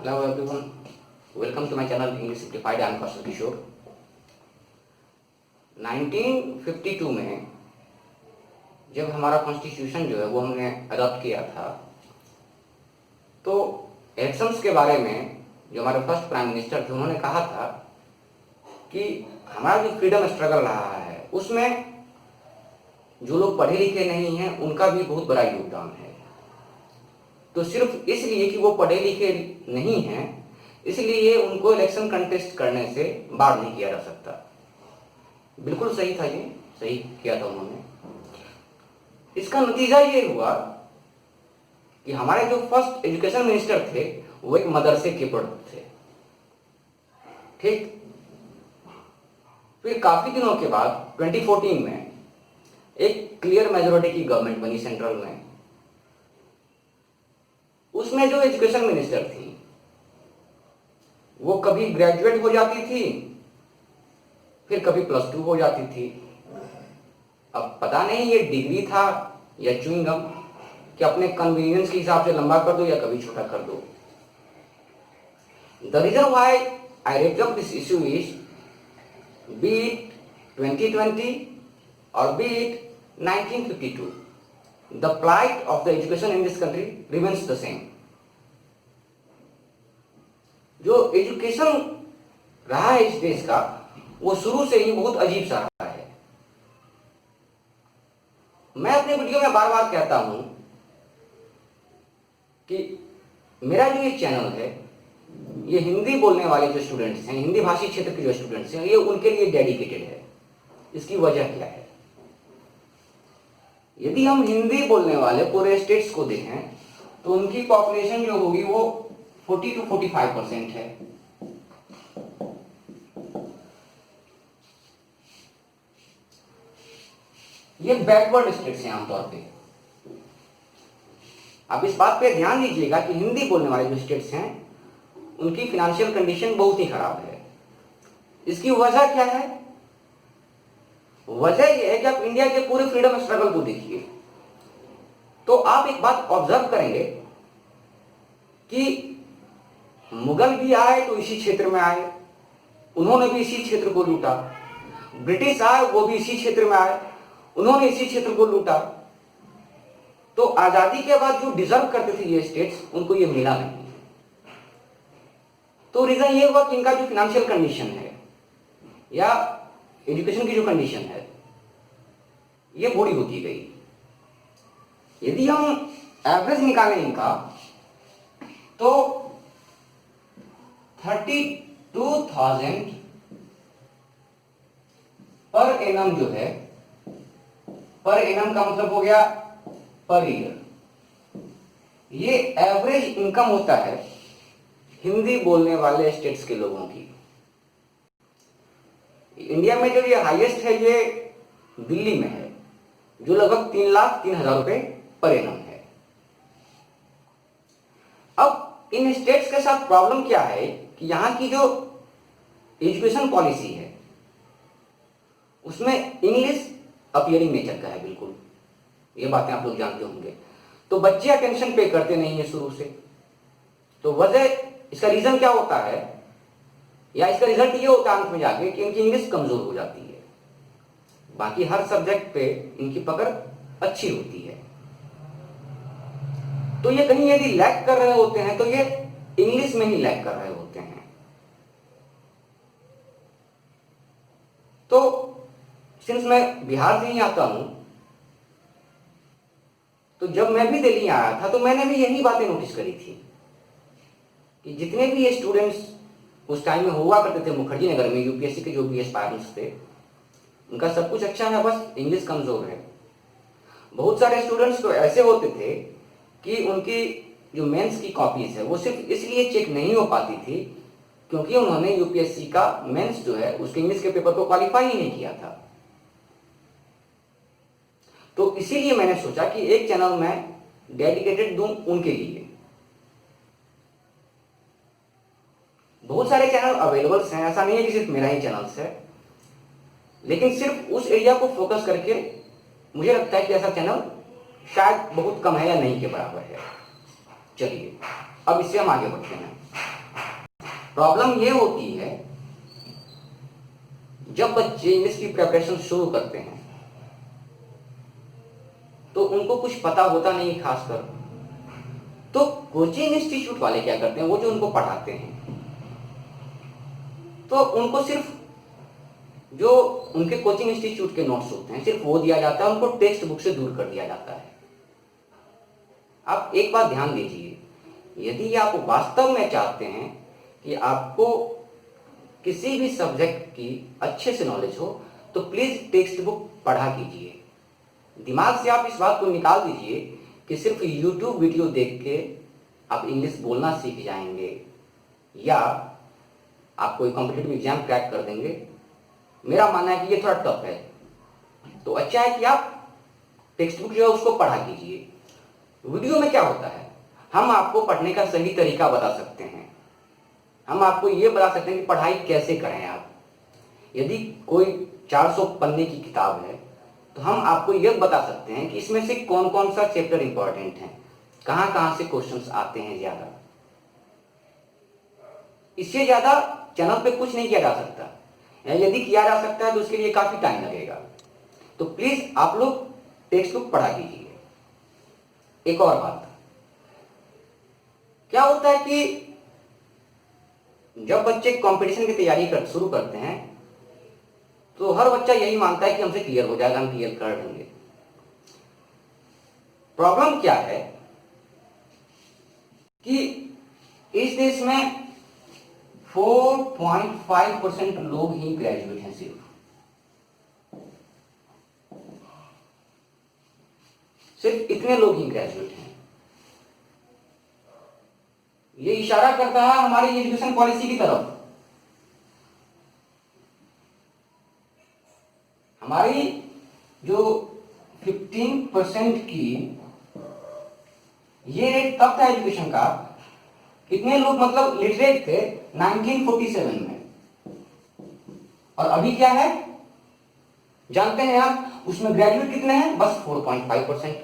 Hello everyone, welcome to my channel English Simplified. I am Kaushal Kishore. 1952 में जब हमारा constitution जो है वो हमने अडॉप्ट किया था, तो इलेक्शंस के बारे में जो हमारे फर्स्ट प्राइम मिनिस्टर थे उन्होंने कहा था कि हमारा जो फ्रीडम स्ट्रगल रहा है उसमें जो लोग पढ़े लिखे नहीं हैं उनका भी बहुत बड़ा योगदान है। तो सिर्फ इसलिए कि वो पढ़े लिखे नहीं हैं इसलिए उनको इलेक्शन कंटेस्ट करने से बाहर नहीं किया जा सकता। बिल्कुल सही था, ये सही किया था उन्होंने। इसका नतीजा ये हुआ कि हमारे जो फर्स्ट एजुकेशन मिनिस्टर थे वो एक मदरसे के प्रोडक्ट थे। ठीक, फिर काफी दिनों के बाद 2014 में एक क्लियर मेजोरिटी की गवर्नमेंट बनी सेंट्रल में। उसमें जो एजुकेशन मिनिस्टर थी वो कभी ग्रेजुएट हो जाती थी, फिर कभी +2 हो जाती थी। अब पता नहीं ये डिग्री था या च्युइंगम कि अपने कन्वीनियंस के हिसाब से लंबा कर दो या कभी छोटा कर दो। The reason why I raise up this issue is be it 2020 और be it 1952, the plight of the education in this country remains the same. जो एजुकेशन रहा है इस देश का वो शुरू से ही बहुत अजीब सा रहा है। मैं अपने वीडियो में बार बार कहता हूं कि मेरा जो ये चैनल है ये हिंदी बोलने वाले जो स्टूडेंट्स हैं, हिंदी भाषी क्षेत्र के जो स्टूडेंट्स हैं, ये उनके लिए डेडिकेटेड है। इसकी वजह क्या है? यदि हम हिंदी बोलने वाले पूरे स्टेट्स को देखें तो उनकी पॉपुलेशन जो होगी वो 40 to 45% है। ये बैकवर्ड स्टेट्स हैं आमतौर पे। आप इस बात पे ध्यान दीजिएगा कि हिंदी बोलने वाले जो स्टेट्स हैं उनकी फाइनेंशियल कंडीशन बहुत ही खराब है। इसकी वजह क्या है? वजह यह है कि आप इंडिया के पूरे फ्रीडम स्ट्रगल को देखिए तो आप एक बात ऑब्जर्व करेंगे कि मुगल भी आए तो इसी क्षेत्र में आए, उन्होंने भी इसी क्षेत्र को लूटा। ब्रिटिश आए, वो भी इसी क्षेत्र में आए, उन्होंने इसी क्षेत्र को लूटा। तो आजादी के बाद जो डिजर्व करते थे ये स्टेट्स, उनको ये मिला नहीं। तो रीजन ये हुआ कि इनका जो फाइनेंशियल कंडीशन है या एजुकेशन की जो कंडीशन है ये बुरी होती गई। यदि हम एवरेज निकालें इनका तो 32,000 पर एनम जो है, पर एनम का मतलब हो गया पर ईयर। ये एवरेज इनकम होता है हिंदी बोलने वाले स्टेट्स के लोगों की। इंडिया में जो ये हाईएस्ट है ये दिल्ली में है जो लगभग 3,03,000 रुपए पर एनम है। अब इन स्टेट्स के साथ प्रॉब्लम क्या है कि यहां की जो एजुकेशन पॉलिसी है उसमें इंग्लिश अपीयरिंग नेचर का है। बिल्कुल ये बातें आप लोग जानते होंगे। तो बच्चे अटेंशन पे करते नहीं है शुरू से। तो वजह, इसका रीजन क्या होता है या इसका रिजल्ट ये होता है अंत में जाके कि इनकी इंग्लिश कमजोर हो जाती है। बाकी हर सब्जेक्ट पे इनकी पकड़ अच्छी होती है। तो ये कहीं यदि लैग कर रहे होते हैं तो ये इंग्लिश में ही लैग कर रहे होते हैं। तो सिंस मैं बिहार से ही आता हूं तो जब मैं भी दिल्ली आया था तो मैंने भी यही बातें नोटिस करी थी कि जितने भी ये स्टूडेंट्स उस टाइम में हुआ करते थे मुखर्जी नगर में, यूपीएससी के जो भी एस्पायरेंट्स थे, उनका सब कुछ अच्छा है, बस इंग्लिश कमजोर है। बहुत सारे स्टूडेंट्स तो ऐसे होते थे कि उनकी जो मेंस की कॉपीज है वो सिर्फ इसलिए चेक नहीं हो पाती थी क्योंकि उन्होंने यूपीएससी का मेंस जो है उसके इंग्लिश के पेपर को क्वालिफाई ही नहीं किया था। तो इसीलिए मैंने सोचा कि एक चैनल मैं डेडिकेटेड दूं उनके लिए। बहुत सारे चैनल अवेलेबल्स हैं, ऐसा नहीं है कि सिर्फ मेरा ही चैनल है, लेकिन सिर्फ उस एरिया को फोकस करके मुझे लगता है कि ऐसा चैनल शायद बहुत कम है या नहीं के बराबर है। चलिए अब इससे हम आगे बढ़ते हैं। प्रॉब्लम ये होती है जब बच्चे इंग्लिश की प्रिपरेशन शुरू करते हैं तो उनको कुछ पता होता नहीं, खासकर तो कोचिंग इंस्टीट्यूट वाले क्या करते हैं, वो जो उनको पढ़ाते हैं तो उनको सिर्फ जो उनके कोचिंग इंस्टीट्यूट के नोट्स होते हैं सिर्फ वो दिया जाता है, उनको टेक्स्ट बुक से दूर कर दिया जाता है। आप एक बात ध्यान दीजिए, यदि आप वास्तव में चाहते हैं कि आपको किसी भी सब्जेक्ट की अच्छे से नॉलेज हो तो प्लीज टेक्स्ट बुक पढ़ा कीजिए। दिमाग से आप इस बात को निकाल दीजिए कि सिर्फ यूट्यूब वीडियो देख के आप इंग्लिश बोलना सीख जाएंगे या आप कोई कॉम्पिटिटिव एग्जाम क्रैक कर देंगे। मेरा मानना है कि ये थोड़ा टफ है, तो अच्छा है कि आप टेक्स्ट बुक जो है उसको पढ़ा कीजिए। वीडियो में क्या होता है, हम आपको पढ़ने का सही तरीका बता सकते हैं, हम आपको ये बता सकते हैं कि पढ़ाई कैसे करें आप। यदि कोई 400 पन्ने की किताब है तो हम आपको यह बता सकते हैं कि इसमें से कौन कौन सा चैप्टर इंपॉर्टेंट है, कहां कहां से क्वेश्चंस आते हैं ज्यादा। इससे ज्यादा चैनल पे कुछ नहीं किया जा सकता, यदि किया जा सकता है तो उसके लिए काफी टाइम लगेगा। तो प्लीज आप लोग टेक्स्ट बुक पढ़ा कीजिए। एक और बात, क्या होता है कि जब बच्चे कंपटीशन की तैयारी शुरू करते हैं तो हर बच्चा यही मानता है कि हमसे क्लियर हो जाएगा, हम क्लियर कर देंगे। प्रॉब्लम क्या है कि इस देश में 4.5% लोग ही ग्रेजुएट हैं, सिर्फ इतने लोग ही ग्रेजुएट हैं। ये इशारा करता है हमारी एजुकेशन पॉलिसी की तरफ। हमारी जो 15% की ये रेट तब था एजुकेशन का, कितने लोग मतलब लिटरेट थे 1947 में, और अभी क्या है जानते हैं आप, उसमें ग्रेजुएट कितने हैं, बस 4.5%।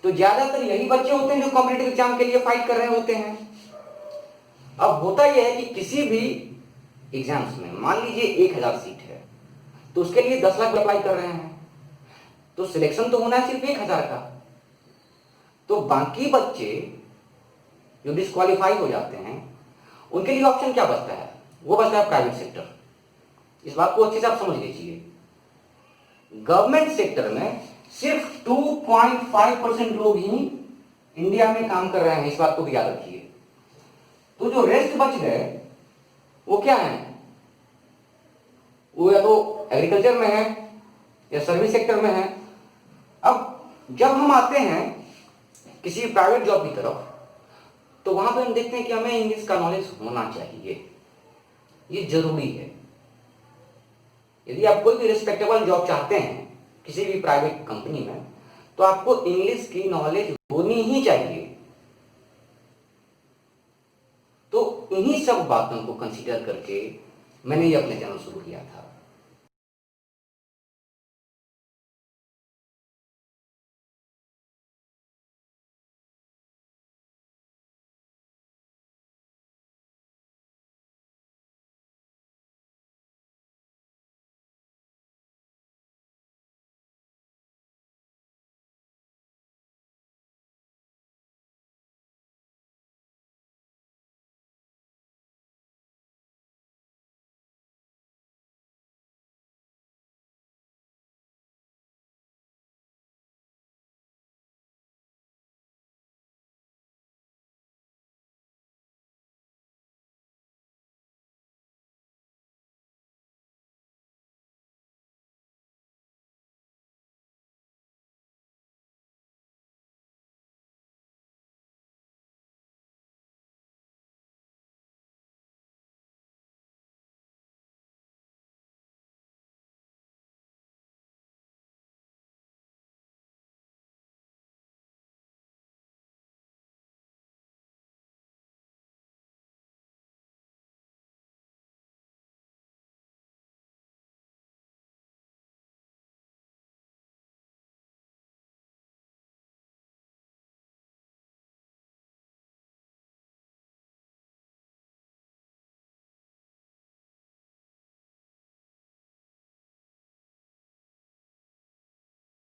तो ज्यादातर यही बच्चे होते हैं जो कॉम्पिटिटिव एग्जाम के लिए फाइट कर रहे होते हैं। अब होता यह है कि किसी भी एग्जाम्स में मान लीजिए 1000 सीट है तो उसके लिए 10 लाख अप्लाई कर रहे हैं, तो सिलेक्शन तो होना है सिर्फ 1000 का। तो बाकी बच्चे जो डिस्क्वालीफाई हो जाते हैं उनके लिए ऑप्शन क्या बचता है, वो बचता है प्राइवेट सेक्टर। इस बात को अच्छे से आप समझ लीजिए, गवर्नमेंट सेक्टर में सिर्फ 2.5% लोग ही इंडिया में काम कर रहे हैं, इस बात को भी याद रखिए। तो जो रेस्ट बच गए वो क्या है, वो या तो एग्रीकल्चर में है या सर्विस सेक्टर में है। अब जब हम आते हैं किसी प्राइवेट जॉब की तरफ तो वहां पे हम देखते हैं कि हमें इंग्लिश का नॉलेज होना चाहिए, ये जरूरी है। यदि आप कोई भी रिस्पेक्टेबल जॉब चाहते हैं किसी भी प्राइवेट कंपनी में तो आपको इंग्लिश की नॉलेज होनी ही चाहिए। तो इन्हीं सब बातों को कंसीडर करके मैंने ये अपने चैनल शुरू किया था।